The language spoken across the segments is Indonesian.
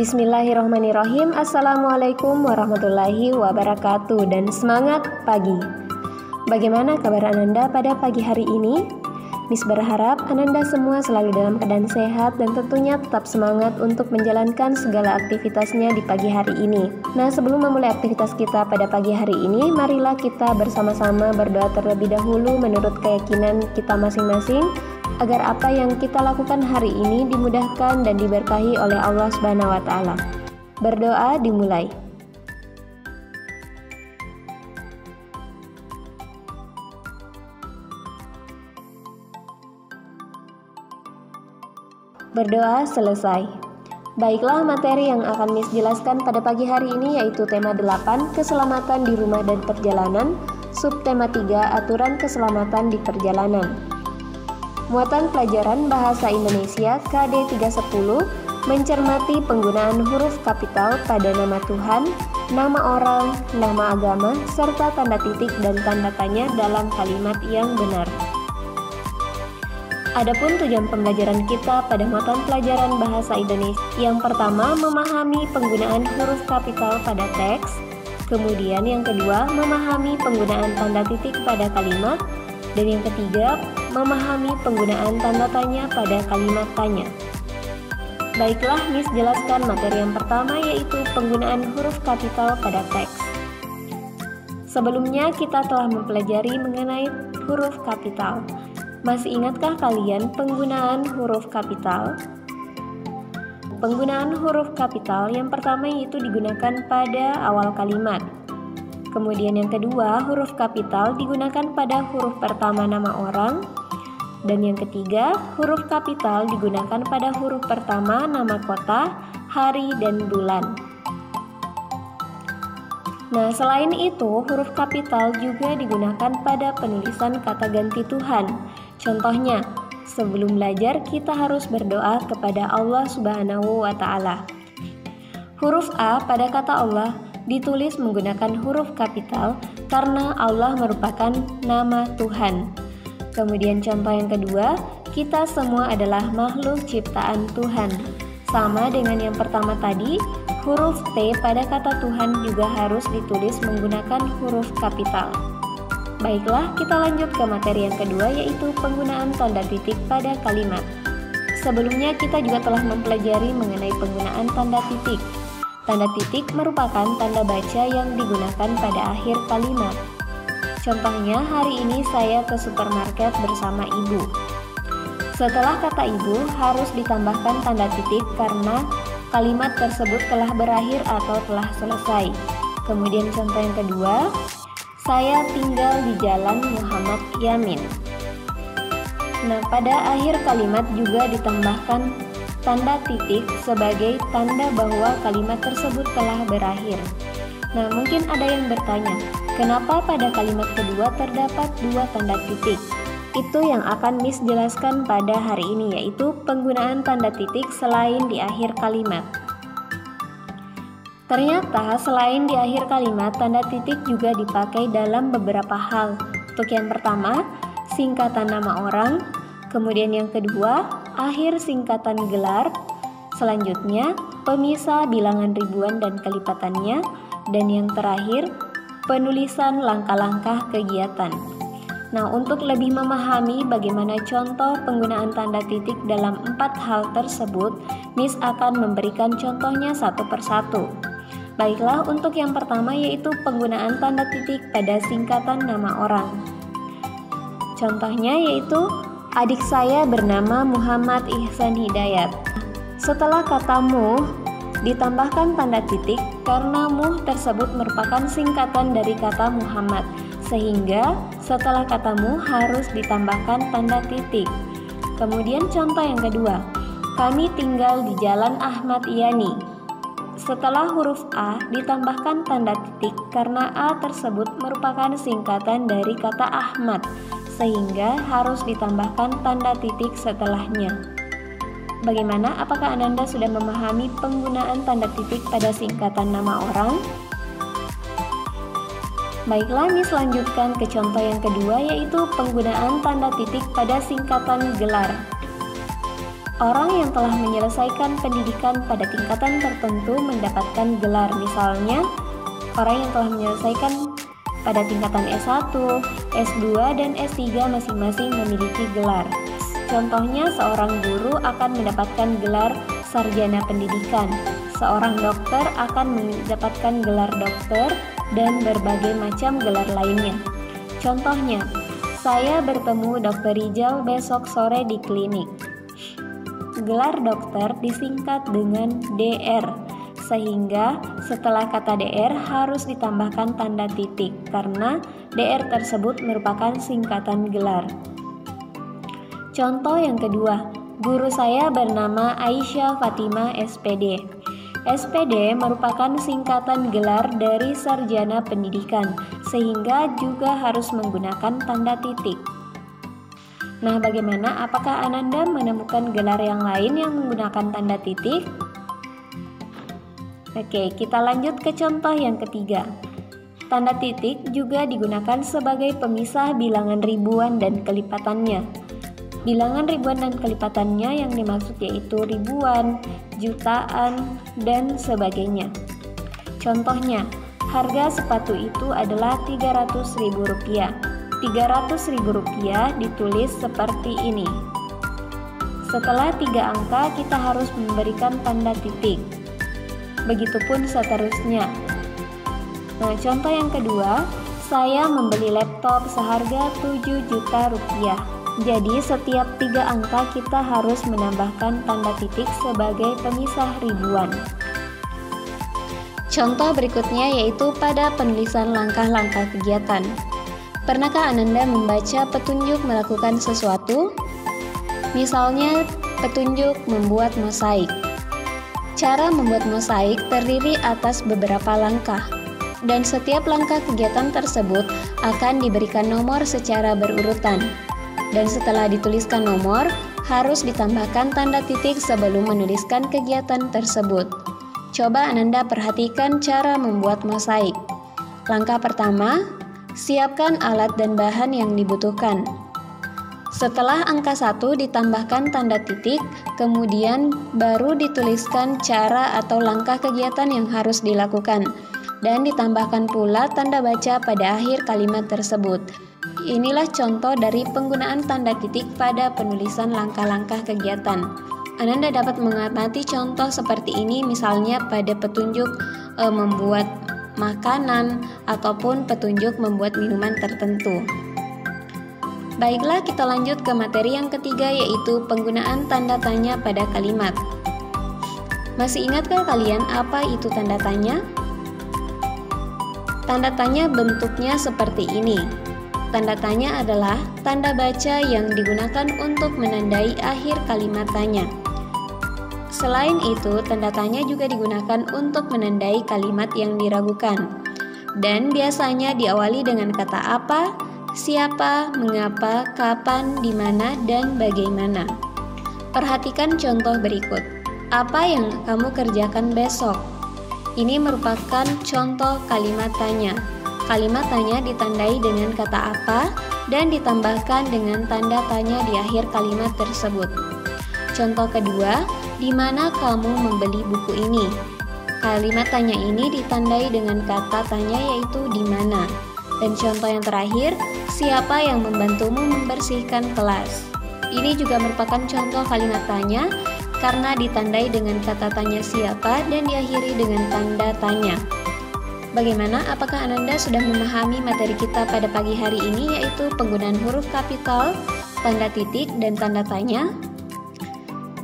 Bismillahirrahmanirrahim. Assalamualaikum warahmatullahi wabarakatuh dan semangat pagi. Bagaimana kabar Ananda pada pagi hari ini? Miss berharap Ananda semua selalu dalam keadaan sehat dan tentunya tetap semangat untuk menjalankan segala aktivitasnya di pagi hari ini. Nah, sebelum memulai aktivitas kita pada pagi hari ini, marilah kita bersama-sama berdoa terlebih dahulu menurut keyakinan kita masing-masing, agar apa yang kita lakukan hari ini dimudahkan dan diberkahi oleh Allah Subhanahu wa Ta'ala. Berdoa dimulai. Berdoa selesai. Baiklah, materi yang akan Miss jelaskan pada pagi hari ini yaitu tema 8, keselamatan di rumah dan perjalanan, subtema 3, aturan keselamatan di perjalanan. Muatan pelajaran Bahasa Indonesia KD 310 mencermati penggunaan huruf kapital pada nama Tuhan, nama orang, nama agama, serta tanda titik dan tanda tanya dalam kalimat yang benar. Adapun tujuan pembelajaran kita pada muatan pelajaran Bahasa Indonesia, yang pertama memahami penggunaan huruf kapital pada teks, kemudian yang kedua memahami penggunaan tanda titik pada kalimat, dan yang ketiga, memahami penggunaan tanda tanya pada kalimat tanya. Baiklah, Miss jelaskan materi yang pertama yaitu penggunaan huruf kapital pada teks. Sebelumnya kita telah mempelajari mengenai huruf kapital. Masih ingatkah kalian penggunaan huruf kapital? Penggunaan huruf kapital yang pertama yaitu digunakan pada awal kalimat. Kemudian yang kedua, huruf kapital digunakan pada huruf pertama nama orang. Dan yang ketiga, huruf kapital digunakan pada huruf pertama nama kota, hari, dan bulan. Nah, selain itu, huruf kapital juga digunakan pada penulisan kata ganti Tuhan. Contohnya, sebelum belajar kita harus berdoa kepada Allah Subhanahu wa Ta'ala. Huruf A pada kata Allah ditulis menggunakan huruf kapital karena Allah merupakan nama Tuhan. Kemudian contoh yang kedua, kita semua adalah makhluk ciptaan Tuhan. Sama dengan yang pertama tadi, huruf T pada kata Tuhan juga harus ditulis menggunakan huruf kapital. Baiklah, kita lanjut ke materi yang kedua yaitu penggunaan tanda titik pada kalimat. Sebelumnya kita juga telah mempelajari mengenai penggunaan tanda titik. Tanda titik merupakan tanda baca yang digunakan pada akhir kalimat. Contohnya, hari ini saya ke supermarket bersama ibu. Setelah kata ibu harus ditambahkan tanda titik karena kalimat tersebut telah berakhir atau telah selesai. Kemudian contoh yang kedua, saya tinggal di Jalan Muhammad Yamin. Nah, pada akhir kalimat juga ditambahkan tanda titik sebagai tanda bahwa kalimat tersebut telah berakhir. Nah, mungkin ada yang bertanya, kenapa pada kalimat kedua terdapat dua tanda titik? Itu yang akan Miss jelaskan pada hari ini, yaitu penggunaan tanda titik selain di akhir kalimat. Ternyata selain di akhir kalimat, tanda titik juga dipakai dalam beberapa hal. Untuk yang pertama, singkatan nama orang. Kemudian yang kedua, akhir singkatan gelar. Selanjutnya, pemisah bilangan ribuan dan kelipatannya. Dan yang terakhir, penulisan langkah-langkah kegiatan. Nah, untuk lebih memahami bagaimana contoh penggunaan tanda titik dalam 4 hal tersebut, Miss akan memberikan contohnya satu persatu. Baiklah, untuk yang pertama yaitu penggunaan tanda titik pada singkatan nama orang. Contohnya yaitu, adik saya bernama Muhammad Ihsan Hidayat. Setelah kata mu ditambahkan tanda titik karena mu tersebut merupakan singkatan dari kata Muhammad, sehingga setelah kata mu harus ditambahkan tanda titik. Kemudian contoh yang kedua, kami tinggal di Jalan Ahmad Yani. Setelah huruf A ditambahkan tanda titik karena A tersebut merupakan singkatan dari kata Ahmad, sehingga harus ditambahkan tanda titik setelahnya. Bagaimana? Apakah Ananda sudah memahami penggunaan tanda titik pada singkatan nama orang? Baiklah, Miss lanjutkan ke contoh yang kedua yaitu penggunaan tanda titik pada singkatan gelar. Orang yang telah menyelesaikan pendidikan pada tingkatan tertentu mendapatkan gelar. Misalnya, orang yang telah menyelesaikan pada tingkatan S1, S2, dan S3 masing-masing memiliki gelar. Contohnya, seorang guru akan mendapatkan gelar sarjana pendidikan, seorang dokter akan mendapatkan gelar dokter, dan berbagai macam gelar lainnya. Contohnya, saya bertemu Dr. Rijal besok sore di klinik. Gelar dokter disingkat dengan DR, sehingga setelah kata DR harus ditambahkan tanda titik karena DR tersebut merupakan singkatan gelar. Contoh yang kedua, guru saya bernama Aisyah Fatimah SPD. SPD merupakan singkatan gelar dari sarjana pendidikan, sehingga juga harus menggunakan tanda titik. Nah, bagaimana? Apakah Ananda menemukan gelar yang lain yang menggunakan tanda titik? Oke, kita lanjut ke contoh yang ketiga. Tanda titik juga digunakan sebagai pemisah bilangan ribuan dan kelipatannya. Bilangan ribuan dan kelipatannya yang dimaksud yaitu ribuan, jutaan, dan sebagainya. Contohnya, harga sepatu itu adalah Rp300.000. Rp300.000 ditulis seperti ini. Setelah 3 angka kita harus memberikan tanda titik. Begitupun seterusnya. Nah, contoh yang kedua, saya membeli laptop seharga Rp7 juta. Jadi setiap 3 angka kita harus menambahkan tanda titik sebagai pemisah ribuan. Contoh berikutnya yaitu pada penulisan langkah-langkah kegiatan. Pernahkah Ananda membaca petunjuk melakukan sesuatu? Misalnya, petunjuk membuat mosaik. Cara membuat mosaik terdiri atas beberapa langkah, dan setiap langkah kegiatan tersebut akan diberikan nomor secara berurutan. Dan setelah dituliskan nomor, harus ditambahkan tanda titik sebelum menuliskan kegiatan tersebut. Coba Ananda perhatikan cara membuat mosaik. Langkah pertama, siapkan alat dan bahan yang dibutuhkan. Setelah angka 1 ditambahkan tanda titik, kemudian baru dituliskan cara atau langkah kegiatan yang harus dilakukan, dan ditambahkan pula tanda baca pada akhir kalimat tersebut. Inilah contoh dari penggunaan tanda titik pada penulisan langkah-langkah kegiatan. Ananda dapat mengamati contoh seperti ini misalnya pada petunjuk membuat makanan ataupun petunjuk membuat minuman tertentu. Baiklah, kita lanjut ke materi yang ketiga yaitu penggunaan tanda tanya pada kalimat. Masih ingatkah kalian apa itu tanda tanya? Tanda tanya bentuknya seperti ini. Tanda tanya adalah tanda baca yang digunakan untuk menandai akhir kalimat tanya. Selain itu, tanda tanya juga digunakan untuk menandai kalimat yang diragukan. Dan biasanya diawali dengan kata apa, siapa, mengapa, kapan, di mana, dan bagaimana. Perhatikan contoh berikut. Apa yang kamu kerjakan besok? Ini merupakan contoh kalimat tanya. Kalimat tanya ditandai dengan kata apa dan ditambahkan dengan tanda tanya di akhir kalimat tersebut. Contoh kedua, di mana kamu membeli buku ini? Kalimat tanya ini ditandai dengan kata tanya yaitu di mana. Dan contoh yang terakhir, siapa yang membantumu membersihkan kelas? Ini juga merupakan contoh kalimat tanya karena ditandai dengan kata tanya siapa dan diakhiri dengan tanda tanya. Bagaimana? Apakah Ananda sudah memahami materi kita pada pagi hari ini yaitu penggunaan huruf kapital, tanda titik, dan tanda tanya?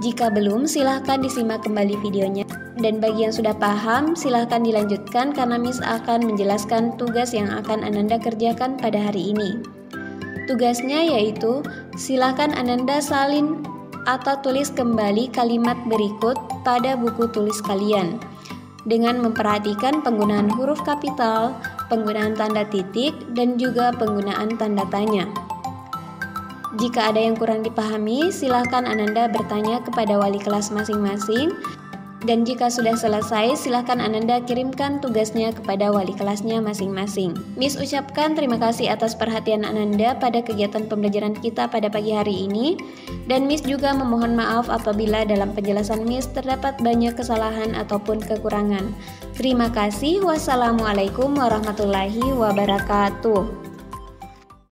Jika belum, silahkan disimak kembali videonya. Dan bagi yang sudah paham, silahkan dilanjutkan karena Miss akan menjelaskan tugas yang akan Ananda kerjakan pada hari ini. Tugasnya yaitu, silahkan Ananda salin atau tulis kembali kalimat berikut pada buku tulis kalian dengan memperhatikan penggunaan huruf kapital, penggunaan tanda titik, dan juga penggunaan tanda tanya. Jika ada yang kurang dipahami, silahkan Ananda bertanya kepada wali kelas masing-masing Dan jika sudah selesai, silahkan Ananda kirimkan tugasnya kepada wali kelasnya masing-masing. Miss ucapkan terima kasih atas perhatian Ananda pada kegiatan pembelajaran kita pada pagi hari ini. Dan Miss juga memohon maaf apabila dalam penjelasan Miss terdapat banyak kesalahan ataupun kekurangan. Terima kasih. Wassalamualaikum warahmatullahi wabarakatuh.